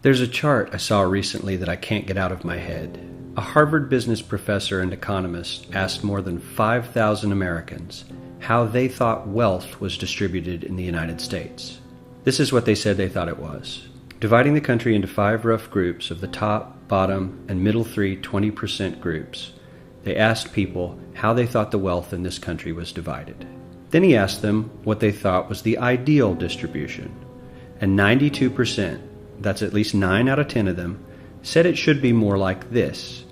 There's a chart I saw recently that I can't get out of my head. A Harvard business professor and economist asked more than 5,000 Americans how they thought wealth was distributed in the United States. This is what they said they thought it was. Dividing the country into 5 rough groups of the top, bottom, and middle 20% groups, they asked people how they thought the wealth in this country was divided. Then he asked them what they thought was the ideal distribution. And 92%, that's at least 9 out of 10 of them, said it should be more like this.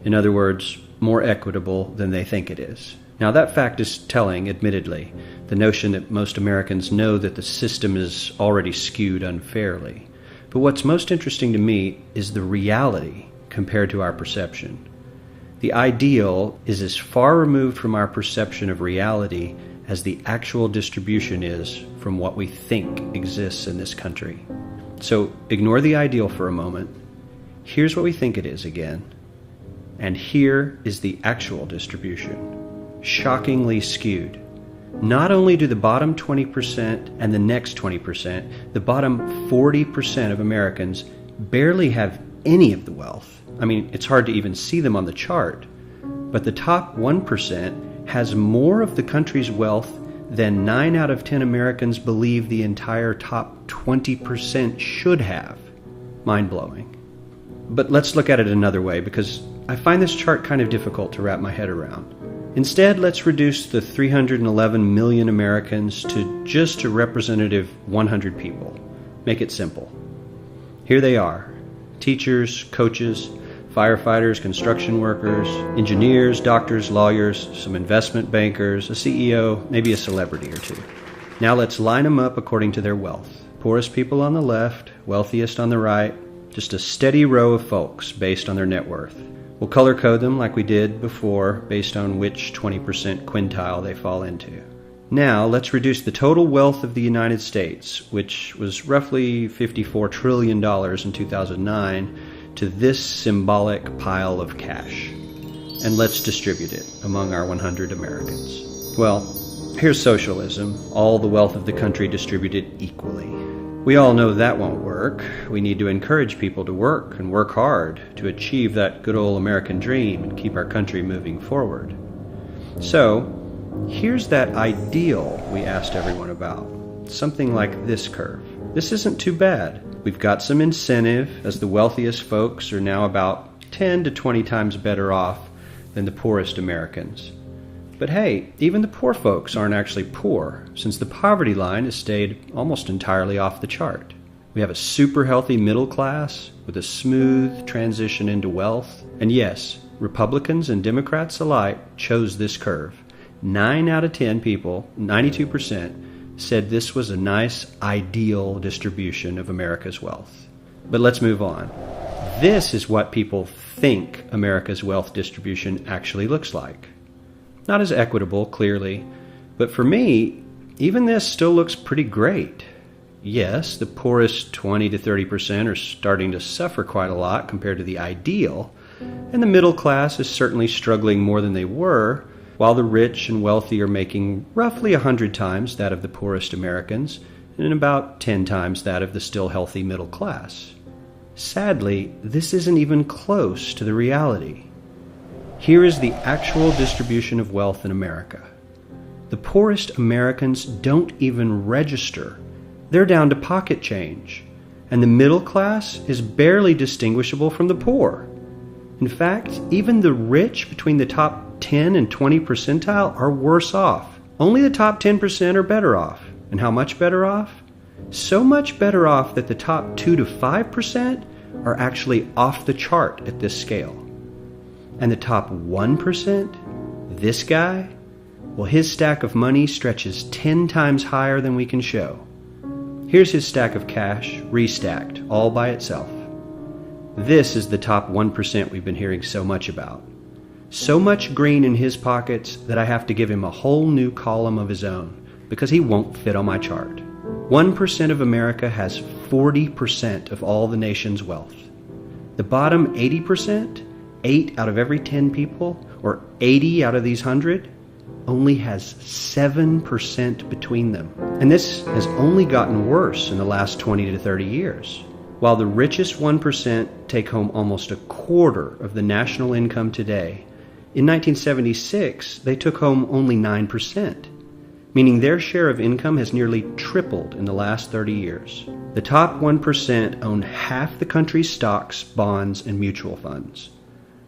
In other words, more equitable than they think it is. Now that fact is telling, admittedly, the notion that most Americans know that the system is already skewed unfairly. But what's most interesting to me is the reality compared to our perception. The ideal is as far removed from our perception of reality as the actual distribution is from what we think exists in this country. So ignore the ideal for a moment. Here's what we think it is again. And here is the actual distribution. Shockingly skewed. Not only do the bottom 20% and the next 20%, the bottom 40% of Americans barely have any of the wealth. I mean, it's hard to even see them on the chart. But the top 1% has more of the country's wealth than 9 out of 10 Americans believe the entire top 20% should have. Mind-blowing. But let's look at it another way, because I find this chart kind of difficult to wrap my head around. Instead, let's reduce the 311 million Americans to just a representative 100 people. Make it simple. Here they are: teachers, coaches, firefighters, construction workers, engineers, doctors, lawyers, some investment bankers, a CEO, maybe a celebrity or two. Now let's line them up according to their wealth. Poorest people on the left, wealthiest on the right, just a steady row of folks based on their net worth. We'll color code them like we did before based on which 20% quintile they fall into. Now let's reduce the total wealth of the United States, which was roughly $54 trillion in 2009, to this symbolic pile of cash. And let's distribute it among our 100 Americans. Well, here's socialism, all the wealth of the country distributed equally. We all know that won't work. We need to encourage people to work and work hard to achieve that good old American dream and keep our country moving forward. So, here's that ideal we asked everyone about. Something like this curve. This isn't too bad. We've got some incentive, as the wealthiest folks are now about 10 to 20 times better off than the poorest Americans. But hey, even the poor folks aren't actually poor, since the poverty line has stayed almost entirely off the chart. We have a super healthy middle class with a smooth transition into wealth. And yes, Republicans and Democrats alike chose this curve. 9 out of 10 people, 92%, said this was a nice, ideal distribution of America's wealth. But let's move on. This is what people think America's wealth distribution actually looks like. Not as equitable, clearly, but for me, even this still looks pretty great. Yes, the poorest 20 to 30% are starting to suffer quite a lot compared to the ideal, and the middle class is certainly struggling more than they were, while the rich and wealthy are making roughly 100 times that of the poorest Americans, and about 10 times that of the still healthy middle class. Sadly, this isn't even close to the reality. Here is the actual distribution of wealth in America. The poorest Americans don't even register. They're down to pocket change. And the middle class is barely distinguishable from the poor. In fact, even the rich between the top 10 and 20 percentile are worse off. Only the top 10% are better off. And how much better off? So much better off that the top 2 to 5% are actually off the chart at this scale. And the top 1%, this guy, well, his stack of money stretches 10 times higher than we can show. Here's his stack of cash, restacked, all by itself. This is the top 1% we've been hearing so much about. So much green in his pockets that I have to give him a whole new column of his own, because he won't fit on my chart. 1% of America has 40% of all the nation's wealth. The bottom 80%, 8 out of every 10 people, or 80 out of these 100, only has 7% between them. And this has only gotten worse in the last 20 to 30 years. While the richest 1% take home almost a quarter of the national income today, in 1976 they took home only 9%, meaning their share of income has nearly tripled in the last 30 years. The top 1% own half the country's stocks, bonds, and mutual funds.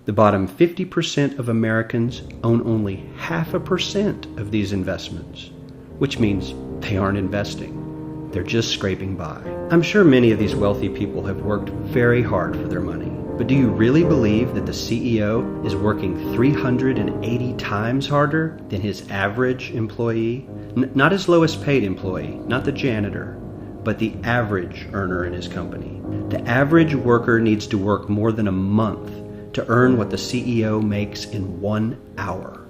The bottom 50% of Americans own only 0.5% of these investments, which means they aren't investing. They're just scraping by. I'm sure many of these wealthy people have worked very hard for their money, but do you really believe that the CEO is working 380 times harder than his average employee? Not his lowest paid employee, not the janitor, but the average earner in his company. The average worker needs to work more than a month to earn what the CEO makes in 1 hour.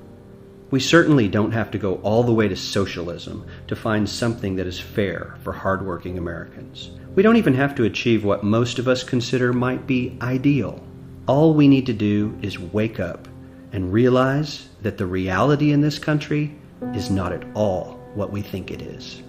We certainly don't have to go all the way to socialism to find something that is fair for hardworking Americans. We don't even have to achieve what most of us consider might be ideal. All we need to do is wake up and realize that the reality in this country is not at all what we think it is.